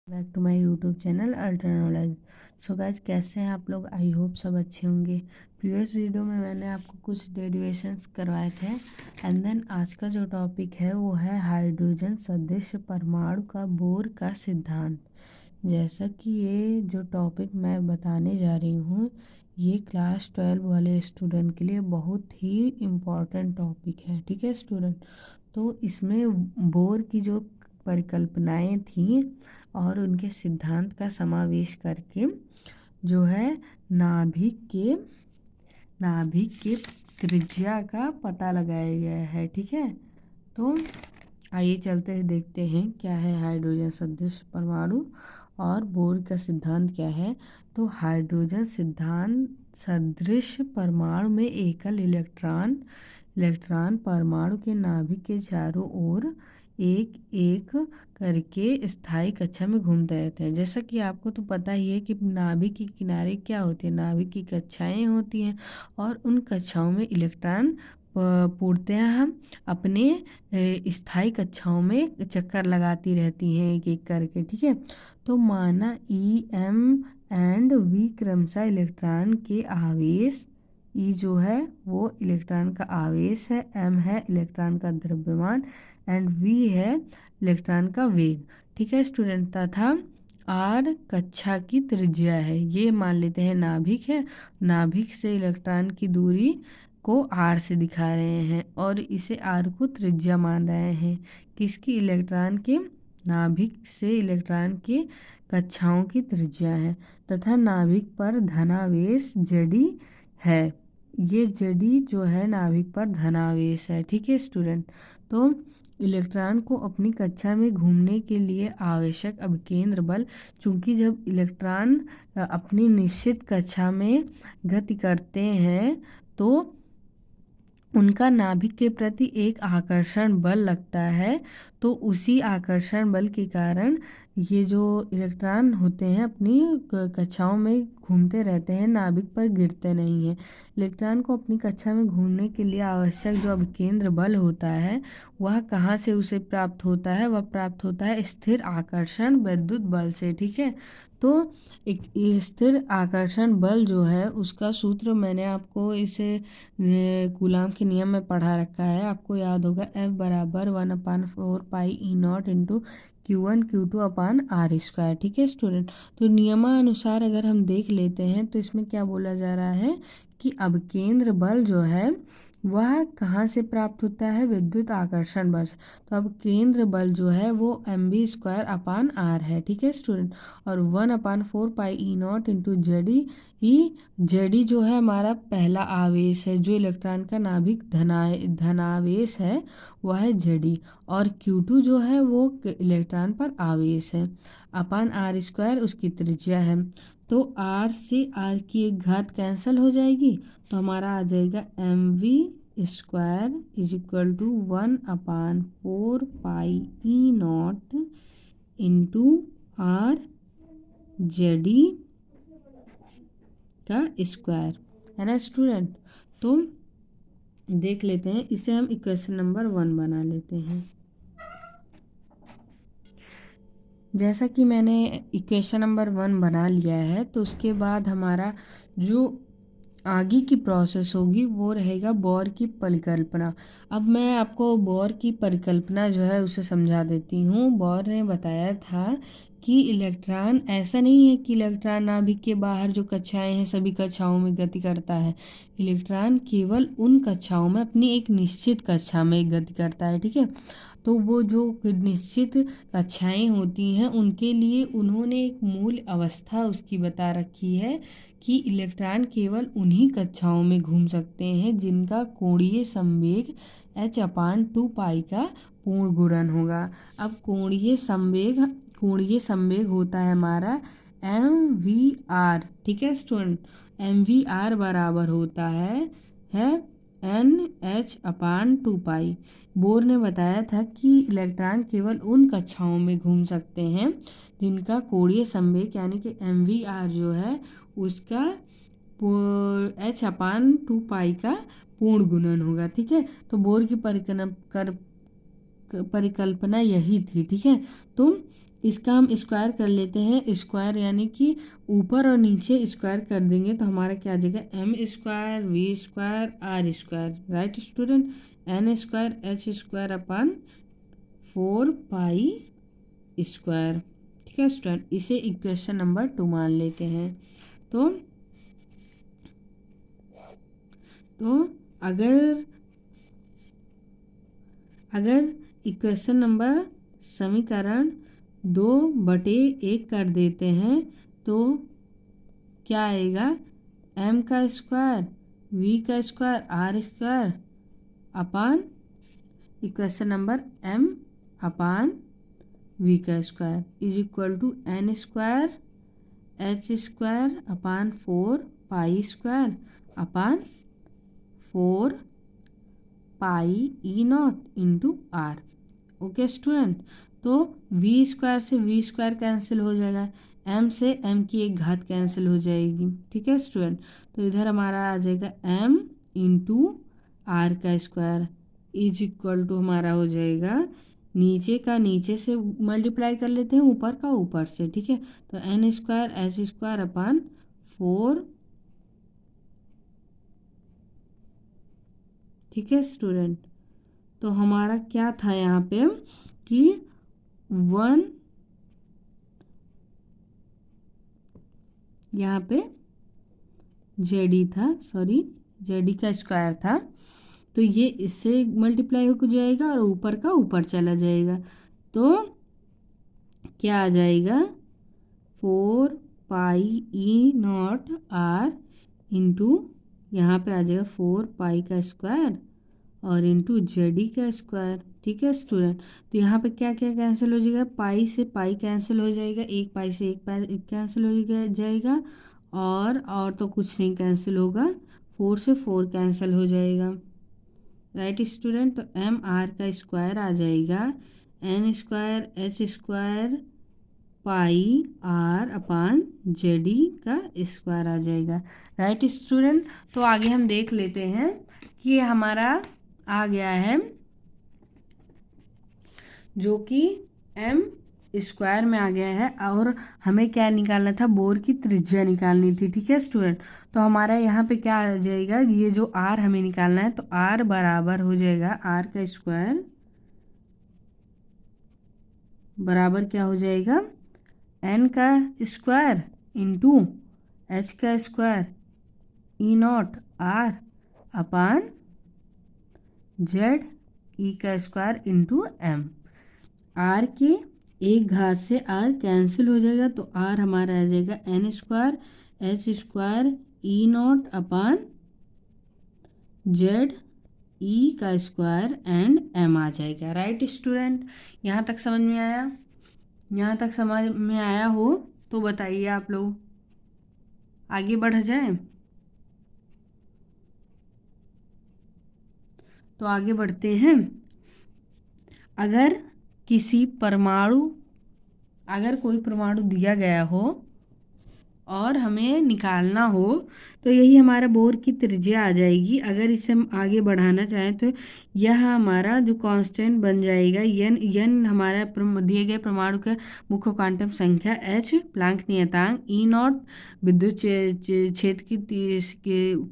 Back to my YouTube channel ultra knowledge. So guys, कैसे हैं आप लोग? आई होप सब अच्छे होंगे। प्रीवियस वीडियो में मैंने आपको कुछ डेरिवेशंस करवाए थे एंड देन आज का जो टॉपिक है वो है हाइड्रोजन सदृश परमाणु का बोर का सिद्धांत। जैसा कि ये जो टॉपिक मैं बताने जा रही हूँ ये क्लास 12 वाले स्टूडेंट के लिए बहुत ही इम्पॉर्टेंट टॉपिक है। ठीक है स्टूडेंट, तो इसमें बोर की जो परिकल्पनाएं थी और उनके सिद्धांत का समावेश करके जो है नाभिक के त्रिज्या का पता लगाया गया है। ठीक है, तो आइए चलते हैं, देखते हैं क्या है हाइड्रोजन सदृश परमाणु और बोर का सिद्धांत क्या है। तो हाइड्रोजन सिद्धांत सदृश परमाणु में एकल इलेक्ट्रॉन परमाणु के नाभिक के चारों ओर एक एक करके स्थायी कक्षा में घूमते रहते हैं। जैसा कि आपको तो पता ही है कि नाभिक के किनारे क्या होती है, नाभिक की कक्षाएं होती हैं और उन कक्षाओं में इलेक्ट्रॉन पूर्णतः अपने स्थायी कक्षाओं में चक्कर लगाती रहती हैं एक एक करके। ठीक है, तो माना ई एम एंड वी क्रमशः इलेक्ट्रॉन के आवेश। ई जो है वो इलेक्ट्रॉन का आवेश है, एम है इलेक्ट्रॉन का द्रव्यमान एंड वी है इलेक्ट्रॉन का वेग। ठीक है स्टूडेंट, तथा आर कक्षा की त्रिज्या है। ये मान लेते हैं नाभिक है, नाभिक से इलेक्ट्रॉन की दूरी को आर से दिखा रहे हैं और इसे आर को त्रिज्या मान रहे हैं। किसकी? इलेक्ट्रॉन के नाभिक से इलेक्ट्रॉन के कक्षाओं की त्रिज्या है तथा नाभिक पर धनावेश जड़ी है। ये जड़ी जो है नाभिक पर धनावेश है। ठीक है स्टूडेंट, तो इलेक्ट्रॉन को अपनी कक्षा में घूमने के लिए आवश्यक अभिकेंद्र बल, चूंकि जब इलेक्ट्रॉन अपनी निश्चित कक्षा में गति करते हैं तो उनका नाभिक के प्रति एक आकर्षण बल लगता है। तो उसी आकर्षण बल के कारण ये जो इलेक्ट्रॉन होते हैं अपनी कक्षाओं में घूमते रहते हैं, नाभिक पर गिरते नहीं हैं। इलेक्ट्रॉन को अपनी कक्षा में घूमने के लिए आवश्यक जो अभिकेंद्र बल होता है वह कहाँ से उसे प्राप्त होता है? वह प्राप्त होता है स्थिर आकर्षण विद्युत बल से। ठीक है, तो एक स्थिर आकर्षण बल जो है उसका सूत्र मैंने आपको इसे कूलाम के नियम में पढ़ा रखा है, आपको याद होगा। F बराबर 1/4πe0 इंटू Q1 Q2/r²। ठीक है स्टूडेंट, तो नियमानुसार अगर हम देख लेते हैं तो इसमें क्या बोला जा रहा है कि अभिकेंद्र बल जो है वह कहाँ से प्राप्त होता है? विद्युत आकर्षण बल। तो अब केंद्र बल जो है वो mv²/r है। ठीक है स्टूडेंट, और 1/4πe0 इंटू जेडी जो है हमारा पहला आवेश है, जो इलेक्ट्रॉन का नाभिक धनावेश है वह है जेडी, और Q2 जो है वो इलेक्ट्रॉन पर आवेश है अपान r² उसकी त्रिज्या है। तो r से r की एक घात कैंसिल हो जाएगी तो हमारा आ जाएगा mv² is equal to 1/4πe0 into r जेडी का स्क्वायर, है ना स्टूडेंट। तो देख लेते हैं, इसे हम इक्वेशन नंबर 1 बना लेते हैं। जैसा कि मैंने इक्वेशन नंबर 1 बना लिया है तो उसके बाद हमारा जो आगे की प्रोसेस होगी वो रहेगा बोर की परिकल्पना। अब मैं आपको बोर की परिकल्पना जो है उसे समझा देती हूँ। बोर ने बताया था कि इलेक्ट्रॉन ऐसा नहीं है कि इलेक्ट्रॉन नाभिक के बाहर जो कक्षाएं हैं सभी कक्षाओं में गति करता है। इलेक्ट्रॉन केवल उन कक्षाओं में अपनी एक निश्चित कक्षा में गति करता है। ठीक है, तो वो जो निश्चित कक्षाएं होती हैं उनके लिए उन्होंने एक मूल अवस्था उसकी बता रखी है कि इलेक्ट्रॉन केवल उन्हीं कक्षाओं में घूम सकते हैं जिनका कोणीय संवेग h/2π का पूर्ण गुणन होगा। अब कोणीय संवेग होता है हमारा mvr। ठीक है स्टूडेंट, mvr बराबर होता है NH/2π। बोर ने बताया था कि इलेक्ट्रॉन केवल उन कक्षाओं में घूम सकते हैं जिनका कोणीय संवेग यानी कि mvr जो है उसका h/2π का पूर्ण गुणन होगा। ठीक है, तो बोर की परिकल्पना यही थी। ठीक है, तो इसका हम स्क्वायर कर लेते हैं। स्क्वायर यानी कि ऊपर और नीचे स्क्वायर कर देंगे तो हमारा क्या आ जाएगा, M square V square R square, right student, N square H square upon 4 pi square. ठीक है स्टूडेंट, इसे इक्वेशन नंबर 2 मान लेते हैं। तो अगर इक्वेशन नंबर समीकरण 2/1 कर देते हैं तो क्या आएगा, एम का स्क्वायर वी का square R square upon equation number M upon V का square is equal to N square H square upon 4 pi square upon 4 pi E naught into R. Okay student, तो V square से V square cancel हो जाएगा, M से M की एक घात cancel हो जाएगी। ठीक है स्टूडेंट, तो इधर हमारा आ जाएगा एम इंटू आर का स्क्वायर इज इक्वल टू हमारा हो जाएगा, नीचे का नीचे से मल्टीप्लाई कर लेते हैं, ऊपर का ऊपर से। ठीक है, तो N square H square upon 4। ठीक है स्टूडेंट, तो हमारा क्या था यहाँ पे कि 1 यहाँ पे जेडी था, सॉरी जेडी का स्क्वायर था, तो ये इससे मल्टीप्लाई हो जाएगा और ऊपर का ऊपर चला जाएगा, तो क्या आ जाएगा 4 pi E naught are into यहाँ पे आ जाएगा 4 पाई का स्क्वायर और इंटू जेडी का स्क्वायर। ठीक है स्टूडेंट, तो यहाँ पे क्या क्या कैंसिल हो जाएगा, पाई से पाई कैंसिल हो जाएगा, एक पाई से एक पाई कैंसिल हो जाएगा और तो कुछ नहीं कैंसिल होगा, 4 से 4 कैंसिल हो जाएगा, राइट स्टूडेंट। तो एम आर का स्क्वायर आ जाएगा N square H square pi R upon JD का स्क्वायर आ जाएगा, राइट स्टूडेंट। तो आगे हम देख लेते हैं कि हमारा आ गया है जो कि एम स्क्वायर में आ गया है और हमें क्या निकालना था, बोर की त्रिज्या निकालनी थी। ठीक है स्टूडेंट, तो हमारा यहाँ पे क्या आ जाएगा, ये जो आर हमें निकालना है, तो आर बराबर हो जाएगा आर का स्क्वायर बराबर क्या हो जाएगा, एन का स्क्वायर इंटू एच का square E naught R upon Z E का स्क्वायर इंटू एम। आर के एक घात से आर कैंसिल हो जाएगा, तो आर हमारा आ जाएगा N square H square E naught upon Z E का स्क्वायर एंड एम आ जाएगा, राइट स्टूडेंट। यहाँ तक समझ में आया? यहाँ तक समझ में आया हो तो बताइए आप लोग, आगे बढ़ जाए। तो आगे बढ़ते हैं। अगर कोई परमाणु दिया गया हो और हमें निकालना हो तो यही हमारा बोर की त्रिज्या आ जाएगी। अगर इसे हम आगे बढ़ाना चाहें तो यह हमारा जो कांस्टेंट बन जाएगा यन हमारा दिए गए परमाणु का मुख्य क्वांटम संख्या, एच प्लैंक नियतांक, ई नॉट विद्युत क्षेत्र की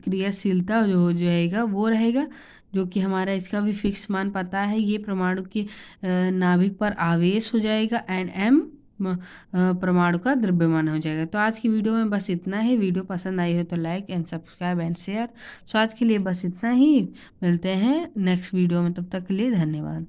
क्रियाशीलता जो हो जाएगा वो रहेगा, जो कि हमारा इसका भी फिक्स मान पता है। ये परमाणु की नाभिक पर आवेश हो जाएगा एंड एम परमाणु का द्रव्यमान हो जाएगा। तो आज की वीडियो में बस इतना ही। वीडियो पसंद आई हो तो like and subscribe and share. So आज के लिए बस इतना ही, मिलते हैं नेक्स्ट वीडियो में, तब तक के लिए धन्यवाद।